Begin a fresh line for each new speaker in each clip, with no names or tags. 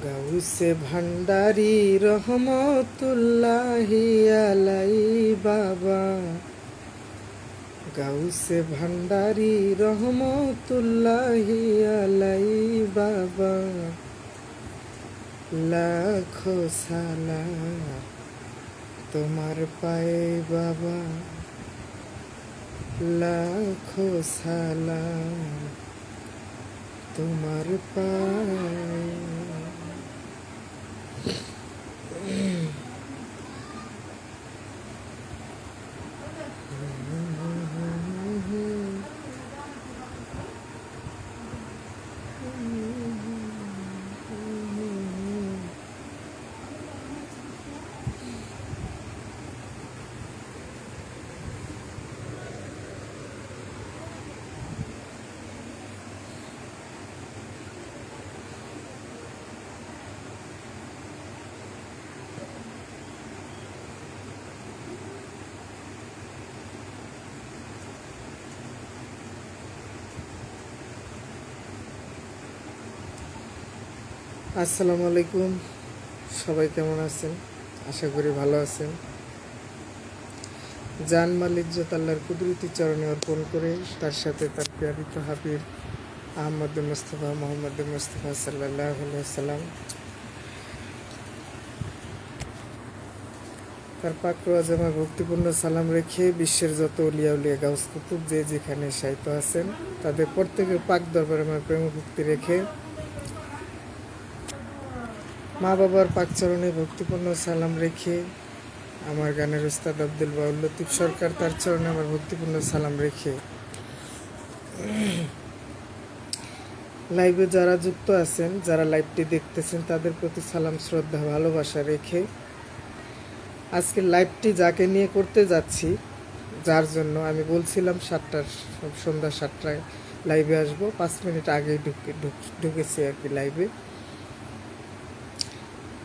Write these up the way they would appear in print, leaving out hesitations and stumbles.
গাউসে ভান্ডারি রহমতুল্লাহি আলাই বাবা, গাউসে ভান্ডারি রহমতুল্লাহি আলাই বাবা, লাখো সালাম তোমার পায়ে বাবা, লাখো সালাম তোমার পায়ে। আসসালামু আলাইকুম, সবাই কেমন আছেন? আশা করি ভালো আছেন। জান মাল ইজ্জত আল্লাহর কুদরতি চরণে অর্পণ করে তার সাথে তার প্রিয়ারিত হাবিব আহমদ মুস্তফা মোহাম্মদ মুস্তফা সাল্লাল্লাহু আলাইহি ওয়াসাল্লাম তার পাক রোয়াজামা ভক্তিপূর্ণ সালাম রেখে বিশ্বের যত উলিয়া উলিয়া গাউস কুতুব যে যেখানে শায়িত আছেন তাদের প্রত্যেকের পাক দরবারে আমার প্রেম ভক্তি রেখে মা বাবার পাকচরণে ভক্তিপূর্ণ সালাম রেখে আমার গানের উস্তাদ আব্দুল বাউল লতিফ সরকার তার চরণে আমার ভক্তিপূর্ণ সালাম রেখে লাইভে যারা যুক্ত আছেন, যারা লাইভটি দেখতেছেন তাদের প্রতি সালাম শ্রদ্ধা ভালোবাসা রেখে আজকে লাইভটি যাকে নিয়ে করতে যাচ্ছি, যার জন্য আমি বলছিলাম সন্ধ্যা 7টায় লাইভে আসবো, 5 মিনিট আগেই ঢুকেছি আর কি লাইভে।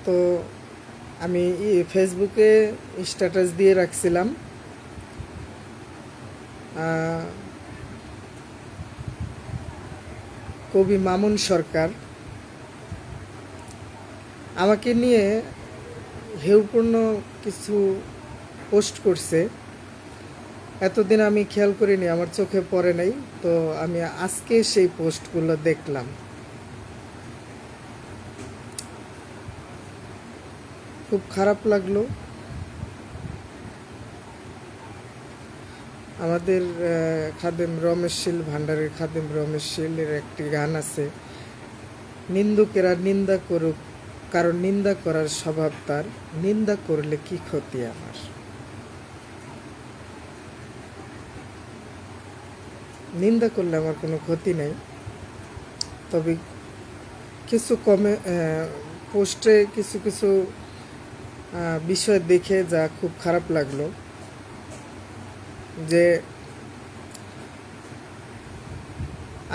তো আমি ফেসবুকে স্ট্যাটাস দিয়ে রাখছিলাম কবি মামুন সরকার আমাকে নিয়ে হেয়পূর্ণ কিছু পোস্ট করছে। এতদিন আমি খেয়াল করিনি, আমার চোখে পড়ে নাই। তো আমি আজকে সেই পোস্টগুলো দেখলাম, খুব খারাপ লাগলো। আমাদের খাদেম রমেশ শীল ভান্ডারের খাদেম রমেশ শীলের একটি গান আছে, নিন্দুকেরা নিন্দা করুক, কারণ নিন্দা করার স্বভাব তার, নিন্দা করলে কি ক্ষতি আমার। নিন্দা করলে আমার কোনো ক্ষতি নেই, তবে কিছু পোস্টে কিছু কিছু বিষয় দেখে যা খুব খারাপ লাগলো, যে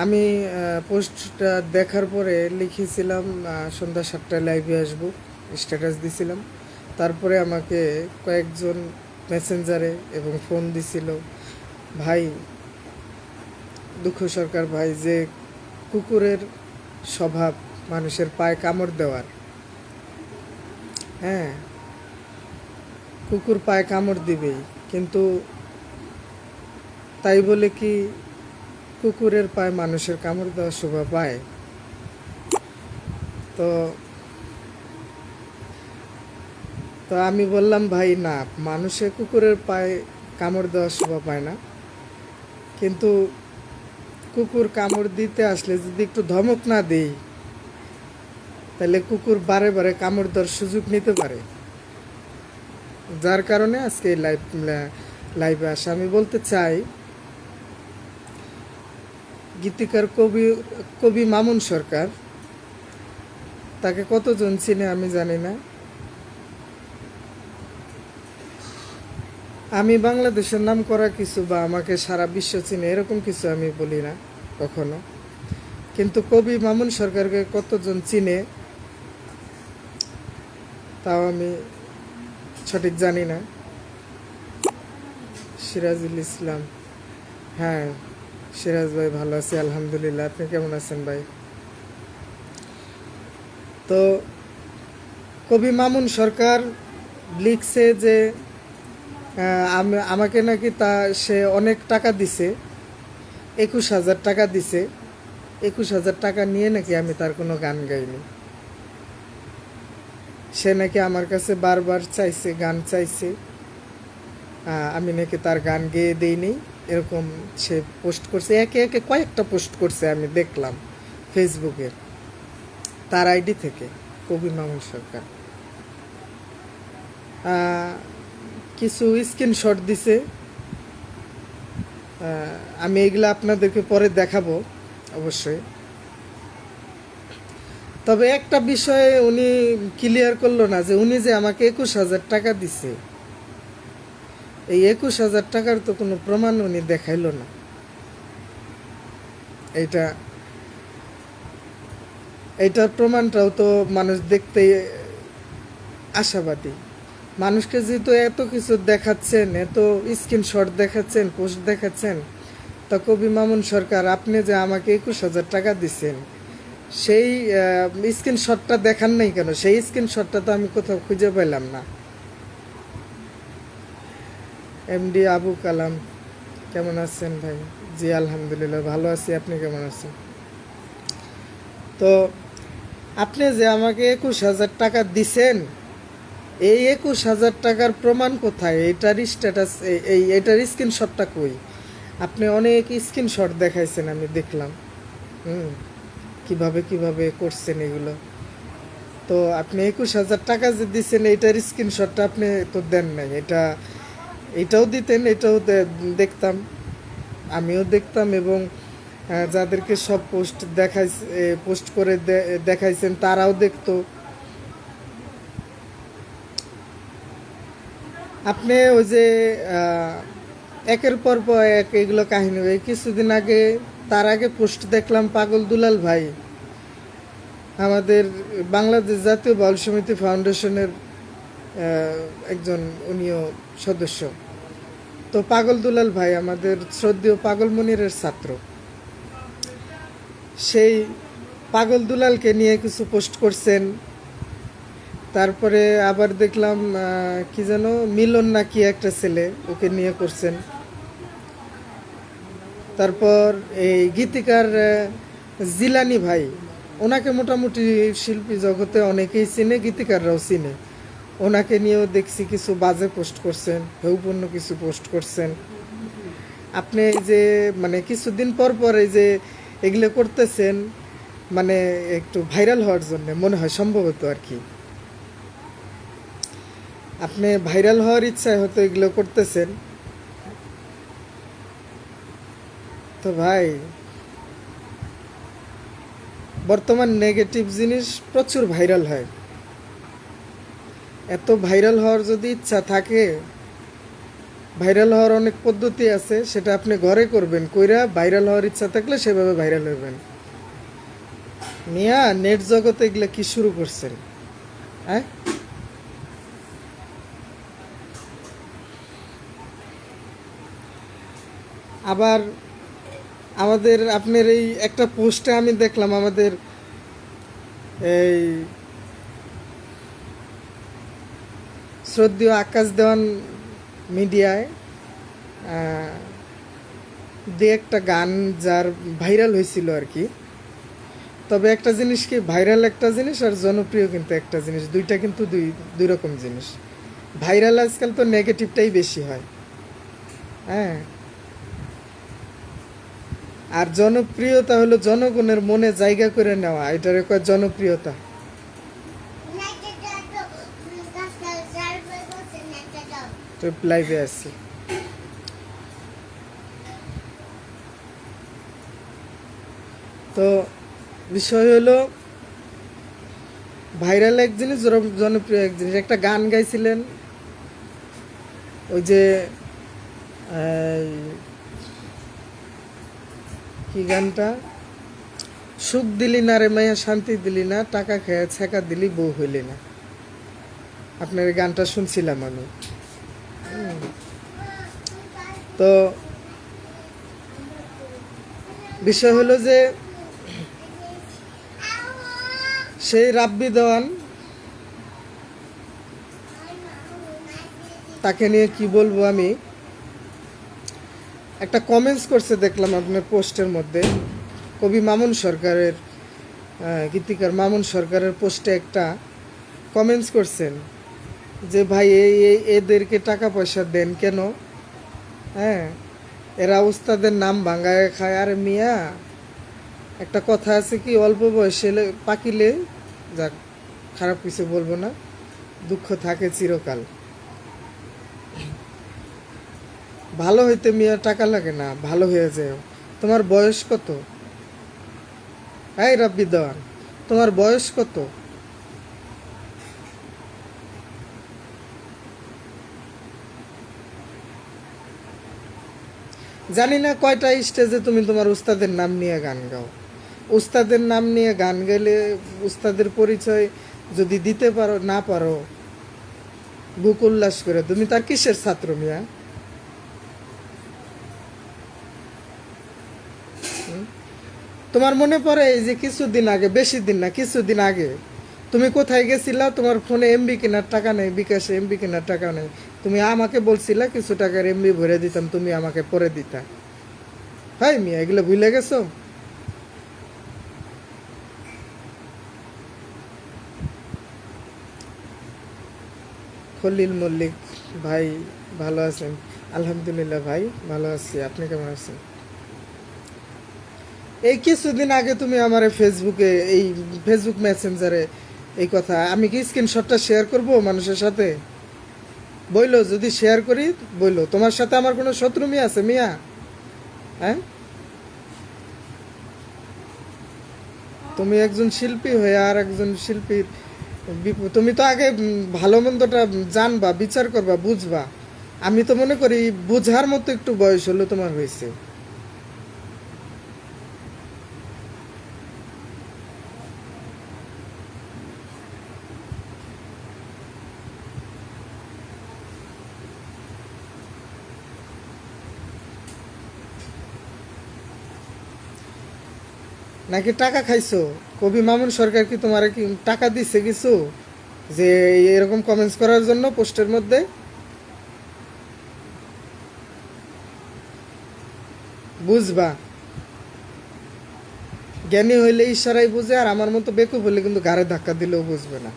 আমি পোস্টটা দেখার পরে লিখেছিলাম সন্ধ্যা 7টায় লাইভে আসবো, স্ট্যাটাস দিছিলাম। তারপরে আমাকে কয়েকজন মেসেঞ্জারে এবং ফোন দিছিল, ভাই দুঃখ সরকার ভাই, যে কুকুরের স্বভাব মানুষের পায়ে কামড় দেওয়ার, হ্যাঁ কুকুর পায়ে কামড় দিবেই, কিন্তু তাই বলে কি কুকুরের পায়ে মানুষের কামড় দেওয়ার শোভা পায়? তো আমি বললাম, ভাই না, মানুষের কুকুরের পায়ে কামড় দেওয়ার শোভা পায় না, কিন্তু কুকুর কামড় দিতে আসলে যদি একটু ধমক না দেই, তাহলে কুকুর বারে বারে কামড় দেওয়ার সুযোগ নিতে পারে। যার কারণে আজকে এই লাইভে আসা। আমি বলতে চাই, গীতিকার কবি মামুন সরকার, তাকে কতজন চিনে আমি জানি না। আমি বাংলাদেশের নাম করা কিছু বা আমাকে সারা বিশ্ব চিনে এরকম কিছু আমি বলি না কখনো, কিন্তু কবি মামুন সরকারকে কতজন চিনে তাও আমি সঠিক জানি না। সিরাজুল ইসলাম, হ্যাঁ সিরাজ ভাই, ভালো আছি আলহামদুলিল্লাহ। আপনি কেমন আছেন ভাই? তো কবি মামুন সরকার লিখছে যে আমাকে নাকি সে অনেক টাকা দিছে, 21,000 টাকা দিছে। 21,000 টাকা নিয়ে নাকি আমি তার কোনো গান গাইনি। সে নাকি আমার কাছে বারবার চাইছে, গান চাইছে, আমি নাকি তার গান গেয়ে দিইনি, এরকম সে পোস্ট করছে। একে একে কয়েকটা পোস্ট করছে, আমি দেখলাম ফেসবুকে তার আইডি থেকে, কবি মামুন সরকার। কিছু স্ক্রিনশট দিছে, আমি এগুলো আপনাদেরকে পরে দেখাবো অবশ্যই। তবে একটা বিষয়ে উনি ক্লিয়ার করলো না, যে উনি যে আমাকে 21,000 টাকা দিছে, এই 21,000 টাকার তো কোনো প্রমাণ উনি দেখাইলো না। এইটার প্রমাণটাও তো মানুষ দেখতে আশাবাদী। মানুষকে যেহেতু এত কিছু দেখাচ্ছেন, এত স্ক্রিনশট দেখাচ্ছেন, পোস্ট দেখাচ্ছেন, তা কবি মামুন সরকার, আপনি যে আমাকে 21,000 টাকা দিচ্ছেন, সেই স্ক্রিনশটটা দেখান নাই কেন? সেই স্ক্রিনশটটা তো আমি কোথাও খুঁজে পেলাম না। এমডি আবু কালাম, কেমন আছেন ভাই? জি আলহামদুলিল্লাহ ভালো আছি, আপনি কেমন আছেন? তো আপনি যে আমাকে 21,000 টাকা দিছেন, এই 21,000 টাকার প্রমাণ কোথায়? এটার স্ট্যাটাস, এটার স্ক্রিনশটটা কই? আপনি অনেক স্ক্রিনশট দেখাইছেন, আমি দেখলাম কিভাবে কিভাবে করছেন এগুলো। তো আপনি 21,000 টাকা যে দিচ্ছেন, এইটার স্ক্রিনশটটা আপনি তো দেন নাই। এটাও দিতেন, এটাও দেখতাম, আমিও দেখতাম, এবং যাদেরকে সব পোস্ট করে দেখাইছেন তারাও দেখতো। আপনি ওই যে একের পর এক এগুলো কাহিনী, এই কিছুদিন আগে, তার আগে পোস্ট দেখলাম পাগল দুলাল ভাই, আমাদের বাংলাদেশ জাতীয় বাউল সমিতি ফাউন্ডেশনের একজন উনিও সদস্য। তো পাগল দুলাল ভাই আমাদের শ্রদ্ধেয় পাগল মনিরের ছাত্র। সেই পাগল দুলালকে নিয়ে কিছু পোস্ট করছেন। তারপরে আবার দেখলাম কি যেন মিলন না কি একটা ছেলে, ওকে নিয়ে করছেন। তারপর এই গীতিকার জিলানি ভাই, ওনাকে মোটামুটি শিল্পী জগতে অনেকেই চিনে, গীতিকাররাও চিনে। ওনাকে নিয়েও দেখছি কিছু বাজে পোস্ট করছেন, হেউপূর্ণ কিছু পোস্ট করছেন। আপনি এই যে মানে কিছুদিন পর পর এই যে এগুলো করতেছেন, মানে একটু ভাইরাল হওয়ার জন্য মনে হয়, সম্ভবত আর কি। আপনি ভাইরাল হওয়ার ইচ্ছায় হয়তো এগুলো করতেছেন। তো ভাই, বর্তমান নেগেটিভ জিনিস প্রচুর ভাইরাল হয়। এত ভাইরাল হওয়ার যদি ইচ্ছা থাকে, ভাইরাল হওয়ার অনেক পদ্ধতি আছে, সেটা আপনি ঘরে করবেন, কইরা ভাইরাল হওয়ার ইচ্ছা থাকলে সেভাবে ভাইরাল হবেন। মিয়া নেট জগতে এগুলো কি শুরু করছেন? হ্যাঁ, আবার আমাদের আপনার এই একটা পোস্টে আমি দেখলাম, আমাদের এই শ্রদ্ধেয় আকাশ দেওয়ান মিডিয়ায় দিয়ে একটা গান যার ভাইরাল হয়েছিল আর কি। তবে একটা জিনিস কি, ভাইরাল একটা জিনিস আর জনপ্রিয় কিন্তু একটা জিনিস, দুইটা কিন্তু দুই রকম জিনিস। ভাইরাল আজকাল তো নেগেটিভটাই বেশি হয়, হ্যাঁ। আর জনপ্রিয়তা হলো জনগণের মনে জায়গা করে নেওয়া, এটার কয় জনপ্রিয়তা। লাইভে আসছি। তো বিষয় হলো ভাইরাল এক জিনিস, জনপ্রিয় এক জিনিস। একটা গান গাইছিলেন, ওই যে কি গানটা, সুখ দিলি না রে মাইয়া শান্তি দিলি না, টাকা খেয়ে ছেঁকা দিলি বউ হইলি না। আপনার এই গানটা শুনছিলাম আমি। তো বিষয় হলো যে সেই রাব্বি দেওয়ান, তাকে নিয়ে কি বলবো আমি। একটা কমেন্টস করছে দেখলাম আপনার পোস্টের মধ্যে, কবি মামুন সরকারের গীতিকার মামুন সরকারের পোস্টে একটা কমেন্টস করছেন যে ভাই এদেরকে টাকা পয়সা দেন কেন? হ্যাঁ, এরা উস্তাদের নাম ভাঙায় খায়। আর মিয়া, একটা কথা আছে কি, অল্প বয়সে পাকিলে, যাক খারাপ কিছু বলবো না, দুঃখ থাকে চিরকাল। ভালো হইতে মিয়া টাকা লাগে না, ভালো হয়ে যায়। তোমার বয়স কত? এই রাব্বি দেওয়ান, তোমার বয়স কত? জানি না কয়টা স্টেজে তুমি তোমার উস্তাদের নাম নিয়ে গান গাও। উস্তাদের নাম নিয়ে গান গেলে উস্তাদের পরিচয় যদি দিতে পারো না পারো, বুক উল্লাস করে, তুমি তার কিসের ছাত্র মিয়া? তোমার মনে পড়ে এই যে কিছুদিন আগে, বেশি দিন না কিছুদিন আগে, তুমি কোথায় গেছিলা? তোমার ফোনে এমবি কেনার টাকা নেই, বিকাশে এমবি কেনার টাকা নেই। তুমি আমাকে বলছিলা কিছু টাকার এমবি ভরে দিতাম, তুমি আমাকে পরে দিতা। হাই মিয়া, এগুলো ভুলে গেছো? খলিল মল্লিক ভাই, ভালো আছেন? আলহামদুলিল্লাহ ভাই, ভালো আছি। আপনি কেমন আছেন? এই কিছুদিন আগে তুমি আমার ফেসবুকে, এই ফেসবুক মেসেঞ্জারে এই কথা, আমি কি স্ক্রিনশটটা শেয়ার করব মানুষের সাথে? বইলো যদি শেয়ার করি, বইলো তোমার সাথে আমার কোনো শত্রু মিয়া আছে মিয়া? হ্যাঁ, তুমি একজন শিল্পী হয়ে আর একজন শিল্পীর তুমি তো আগে ভালো মন্দটা জানবা, বিচার করবা, বুঝবা। আমি তো মনে করি বুঝার মতো একটু বয়স হলো তোমার হয়েছে। নাকি টাকা খাইছো? কবি মামুন সরকার কি তোমার কি টাকা দিছে কিছু, যে এরকম কমেন্টস করার জন্য পোস্টের মধ্যে? বুঝবা, জ্ঞানী হইলে ইশারাই বুঝে, আর আমার মতো বেকুব হলে কিন্তু ঘাড়ে ধাক্কা দিলেও বুঝবে না।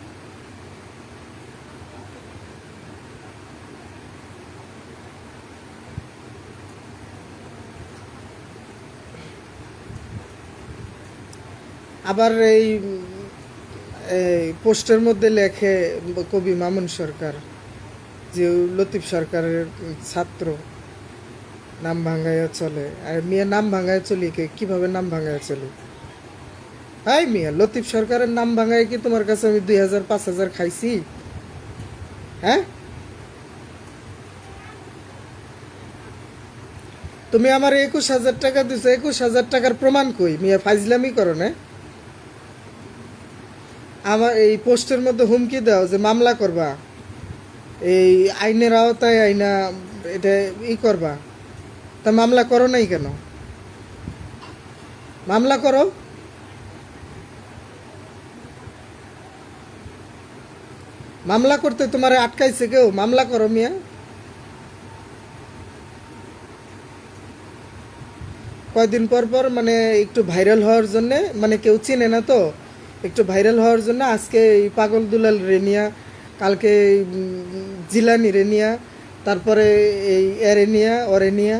আবার এই পোস্টের মধ্যে লেখে কবি মামুন সরকার যে লতিফ সরকারের ছাত্র, নাম ভাঙাইয়া চলে। আর মিয়া, নাম ভাঙায় চলি কে? কিভাবে নাম ভাঙায় চলি? হাই মিয়া, লতিফ সরকারের নাম ভাঙায় কি তোমার কাছে আমি 2000 5000 খাইছি? হ্যাঁ, তুমি আমার 21,000 টাকা দিছো, 21,000 টাকার প্রমাণ কই মিয়া? ফাইজলামি করো না। আমার এই পোস্টের মধ্যে হুমকি দাও যে মামলা করবা, এই আইনের আওতায় আইনা এটা করবা। তা মামলা করো নাই কেন? মামলা করো। মামলা করতে তোমার আটকাইছে কেউ? মামলা করো মিয়া। কয়দিন পর পর মানে একটু ভাইরাল হওয়ার জন্যে, মানে কেউ চিনে না তো, একটু ভাইরাল হওয়ার জন্য আজকে এই পাগল দুলাল রেনিয়া, কালকে জিলানি রেনিয়া, তারপরে এই এরেনিয়া অরেনিয়া,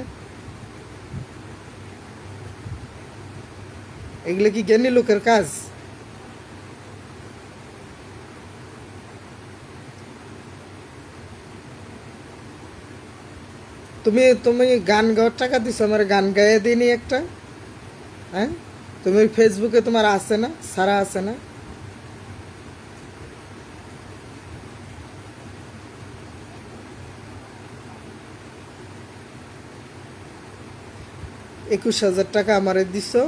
এগুলো কি জ্ঞানী লোকের কাজ? তুমি তুমি গান গাওয়ার টাকা দিছো, আমার গান গাইয়ে দিইনি একটা? হ্যাঁ, তুমি ফেসবুকে তোমার আছে না, সারা আছে না? 21,000 টাকা আমারে দিছো,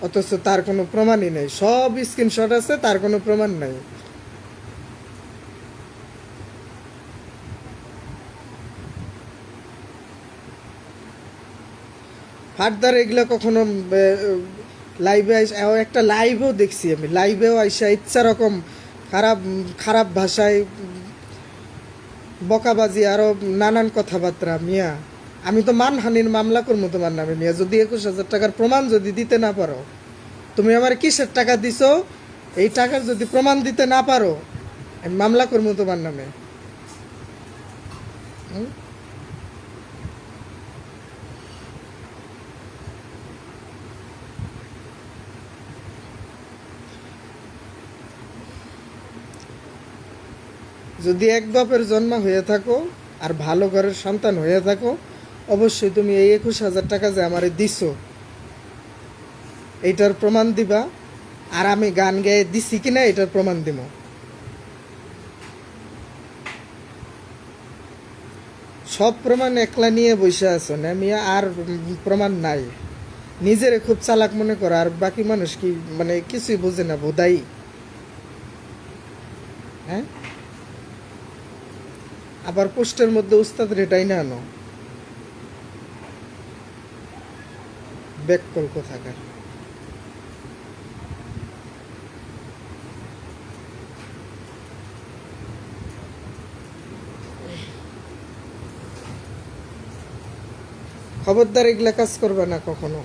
অথচ তার কোনো প্রমাণই নেই। সব স্ক্রিনশট আছে, তার কোনো প্রমাণ নাই। ফার্দার এগুলো কখনো লাইভে একটা লাইভেও দেখছি আমি, লাইভেও আইসা ইচ্ছা রকম খারাপ খারাপ ভাষায় বকাবাজি আরও নানান কথাবার্তা। মিয়া আমি তো মানহানির মামলা করবো তোমার নামে মিয়া, যদি 21,000 টাকার প্রমাণ যদি দিতে না পারো। তুমি আমার কিসের টাকা দিছো এই টাকার যদি প্রমাণ দিতে না পারো, আমি মামলা করবো তোমার নামে। হুম? যদি এক বাপের জন্ম হয়ে থাকো আর ভালো ঘরের সন্তান হয়ে থাকো, অবশ্যই তুমি এই 21,000 টাকা যে আমারে দিছো এইটার প্রমাণ দিবা, আর আমি গান গেয়ে দিছি কিনা এটার প্রমাণ দিব। সব প্রমাণ একলা নিয়ে বসে আছো না মিয়া, আর প্রমাণ নাই। নিজেরে খুব চালাক মনে করো, আর বাকি মানুষ কি মানে কিছুই বোঝে না বোধাই। হ্যাঁ, আবার পোস্টের মধ্যে উস্তাদ রেটাই না আনো, ব্যাককল কোথাকার। খবরদার এগুলা কাজ করবে না কখনো।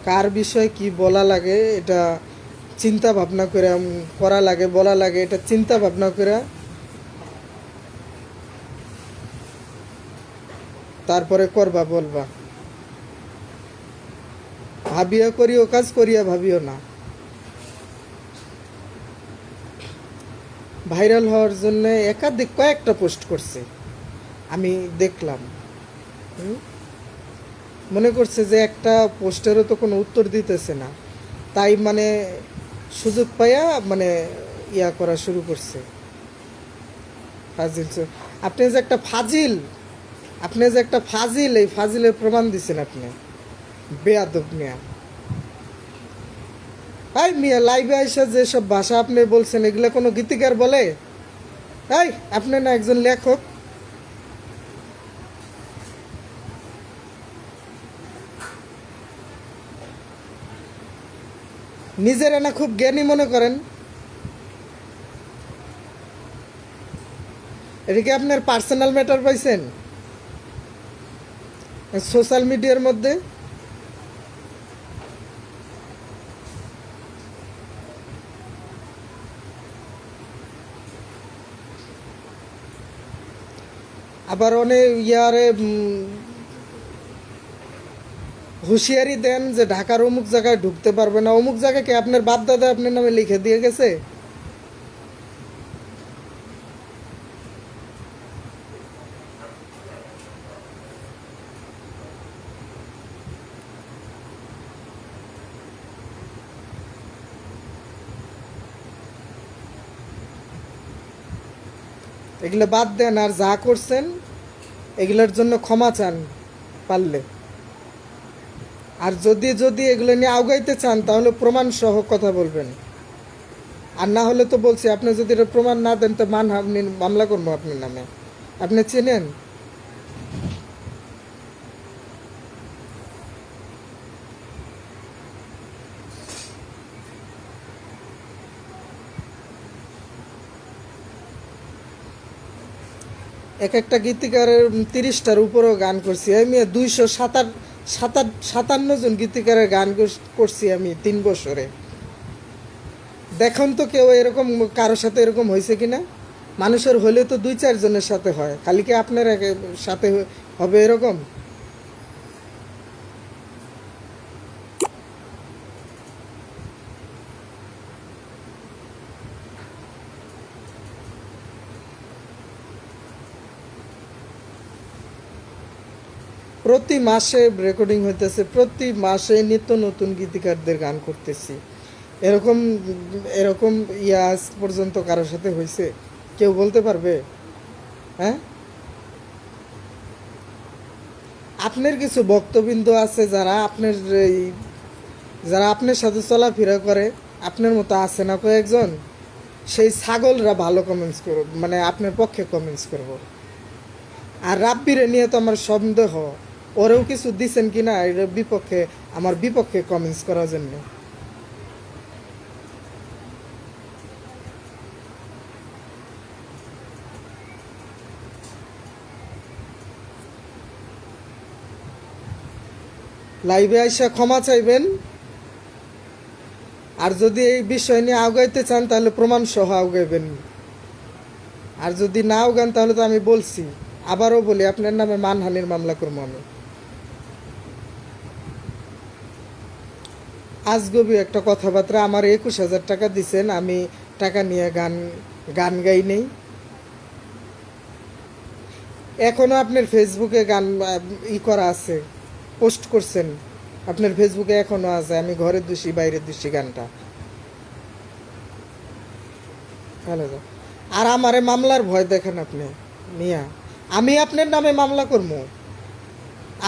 কার বিষয়ে কি বলা লাগে এটা চিন্তা ভাবনা করে করা লাগে, বলা লাগে, এটা চিন্তা ভাবনা করে তারপরে করবা বলবা। ভাবিয়া করিও কাজ, করিয়া ভাবিও না। ভাইরাল হওয়ার জন্য একাধিক কয়েকটা পোস্ট করছে আমি দেখলাম। হুম? মনে করছে যে একটা পোস্টেরও তো কোনো উত্তর দিতেছে না, তাই মানে সুযোগ পাইয়া মানে ইয়া করা শুরু করছে। ফাজিল আপনি যে একটা ফাজিল, আপনি যে একটা ফাজিল, এই ফাজিলের প্রমাণ দিচ্ছেন আপনি, বেয়াদব মিয়া। এই মিয়া লাইভে আইসা যেসব ভাষা আপনি বলছেন এগুলো কোনো গীতিকার বলে? এই আপনি না একজন লেখক, নিজেরা না খুব জ্ঞানী মনে করেন? এটা কি আপনার পার্সোনাল ম্যাটার পাইছেন সোশ্যাল মিডিয়ার মধ্যে? আবার অনেক ইয়ারে হুঁশিয়ারি দেন যে ঢাকার অমুক জায়গায় ঢুকতে পারবে না। অমুক জায়গাকে আপনার বাপ দাদা আপনার নামে লিখে দিয়ে গেছে? এগুলো বাদ দেন, আর যা করছেন এগুলোর জন্য ক্ষমা চান পারলে। আর যদি যদি এগুলো নিয়ে আগাইতে চান তাহলে প্রমাণ সহ কথা বলবেন। আর না হলে তো বলছি, আপনি যদি এটা প্রমাণ না দেন তো মামলা করবো আপনার নামে। আপনি চেনেন? এক একটা গীতিকারের 30টার উপরেও গান করছি আমি। 257 জন গীতিকারের গান করছি আমি 3 বছরে। দেখুন তো কেউ এরকম কারোর সাথে এরকম হয়েছে কিনা? মানুষের হলে তো 2-4 জনের সাথে হয়, খালি কি আপনার সাথে হবে এরকম? প্রতি মাসে রেকর্ডিং হইতেছে, প্রতি মাসে নিত্য নতুন গীতিকারদের গান করতেছি। এরকম এরকম আজ পর্যন্ত কারোর সাথে হয়েছে? কেউ বলতে পারবে? হ্যাঁ, আপনার কিছু ভক্তবৃন্দ আছে যারা আপনার এই যারা আপনার সাথে চলাফেরা করে, আপনার মতো আছে না কয়েকজন, সেই ছাগলরা ভালো কমেন্টস করব, মানে আপনার পক্ষে কমেন্টস করব। আর রাব্বিরে নিয়ে তো আমার সন্দেহ, ওরেও কিছু দিছেন কিনা এর বিপক্ষে, আমার বিপক্ষে কমেন্টস করার জন্য। লাইভে আইসা ক্ষমা চাইবেন, আর যদি এই বিষয় নিয়ে আগাইতে চান তাহলে প্রমাণ সহ আগাইবেন, আর যদি না আগান তাহলে তো আমি বলছি, আবারও বলি আপনার নামে মানহানির মামলা করবো আমি। আজগবি একটা কথাবার্তা, আমার 21,000 টাকা দিছেন, আমি টাকা নিয়ে গান গান গাই নেই। এখনও আপনার ফেসবুকে গান করা আছে, পোস্ট করছেন আপনার ফেসবুকে এখনও আছে, আমি ঘরে দোষী বাইরে দোষী গানটা। ভালো যা। আর আমারে মামলার ভয় দেখেন আপনি মিয়া, আমি আপনার নামে মামলা করবো,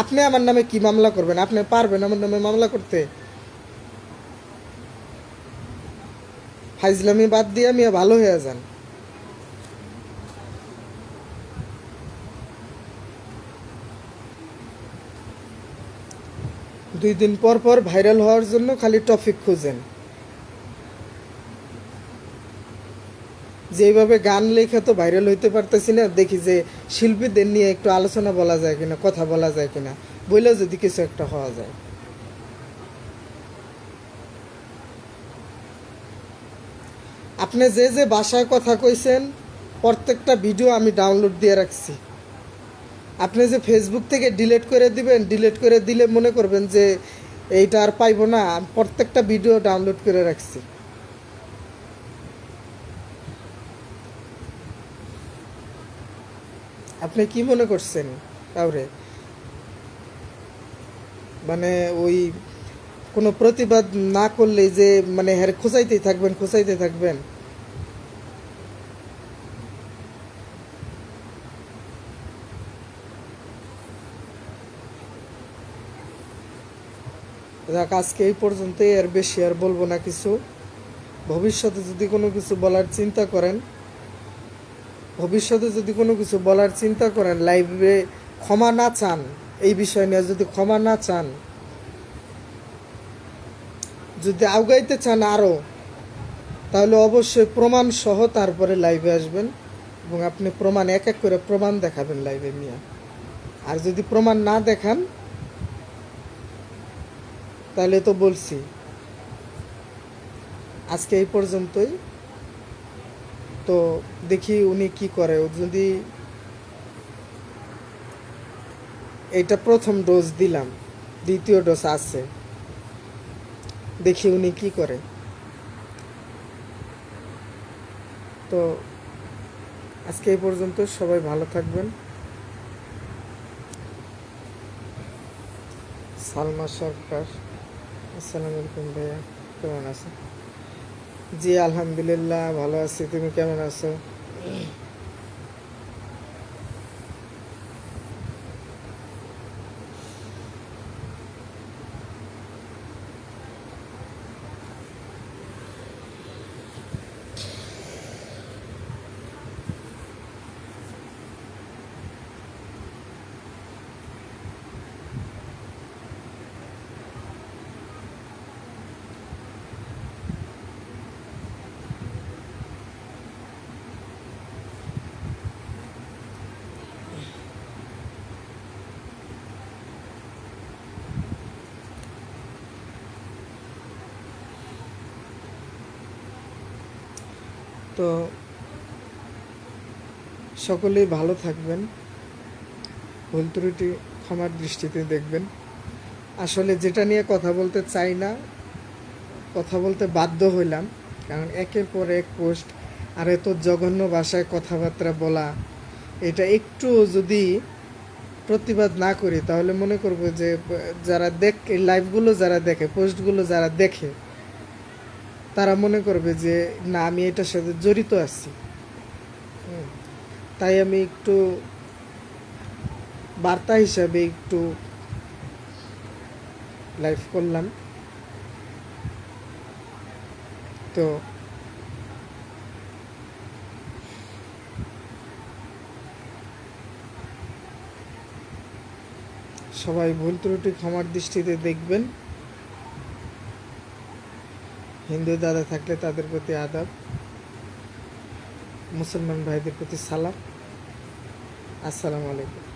আপনি আমার নামে কি মামলা করবেন? আপনি পারবেন আমার নামে মামলা করতে? ফাইজলামি বাদ দিয়ে মিয়া ভালো হয়ে যান। 2 দিন পর পর ভাইরাল হওয়ার জন্য খালি টপিক খুঁজেন, যেভাবে গান লেখা তো ভাইরাল হইতে পারতেছি না, দেখি যে শিল্পীদের নিয়ে একটু আলোচনা বলা যায় কিনা, কথা বলা যায় কিনা, বইলেও যদি কিছু একটা হওয়া যায়। আপনি যে যে ভাষায় কথা কইছেন প্রত্যেকটা ভিডিও আমি ডাউনলোড দিয়ে রাখছি। আপনি যে ফেসবুক থেকে ডিলিট করে দিবেন, ডিলিট করে দিলে মনে করবেন যে এইটা আর পাইবো না, আমি প্রত্যেকটা ভিডিও ডাউনলোড করে রাখছি। আপনি কি মনে করছেন কাউরে মানে ওই কোনো প্রতিবাদ না করলে যে মানে হ্যাঁ খোঁচাইতেই থাকবেন, খোঁচাইতে থাকবেন? যাক, আজকে এই পর্যন্তই, আর বেশি আর বলবো না কিছু। ভবিষ্যতে যদি কোনো কিছু বলার চিন্তা করেন, ভবিষ্যতে যদি কোনো কিছু বলার চিন্তা করেন, লাইভে ক্ষমা না চান, এই বিষয় নিয়ে যদি ক্ষমা না চান, যদি আগাইতে চান আরও, তাহলে অবশ্যই প্রমাণ সহ তারপরে লাইভে আসবেন, এবং আপনি প্রমাণ এক এক করে প্রমাণ দেখাবেন লাইভে নিয়ে। আর যদি প্রমাণ না দেখান তাহলে তো বলছি আজকে এই পর্যন্তই। তো দেখি উনি কি করে, ও যদি এইটা প্রথম ডোজ দিলাম, দ্বিতীয় ডোজ আছে, দেখি উনি কি করে। তো আজকে এই পর্যন্ত, সবাই ভালো থাকবেন। সালমা সরকার, আসসালামু আলাইকুম ভাইয়া, কেমন আছো? জি আলহামদুলিল্লাহ ভালো আছি, তুমি কেমন আছো? তো সকলেই ভালো থাকবেন, ভুল ত্রুটি ক্ষমার দৃষ্টিতে দেখবেন। আসলে যেটা নিয়ে কথা বলতে চাই না, কথা বলতে বাধ্য হইলাম, কারণ একের পর এক পোস্ট, আর এত জঘন্য ভাষায় কথাবার্তা বলা, এটা একটু যদি প্রতিবাদ না করি তাহলে মনে করবো যে যারা দেখে লাইভগুলো, যারা দেখে পোস্টগুলো, যারা দেখে তারা মনে করবে যে না আমি এটার সাথে জড়িত আছি। তাই আমি একটু বার্তা হিসাবে একটু লাইভ করলাম। তো সবাই ভুল ত্রুটি ক্ষমার দৃষ্টিতে দেখবেন। হিন্দু দাদা থাকলে তাদের প্রতি আদাব, মুসলমান ভাইদের প্রতি সালাম। আসসালামু আলাইকুম।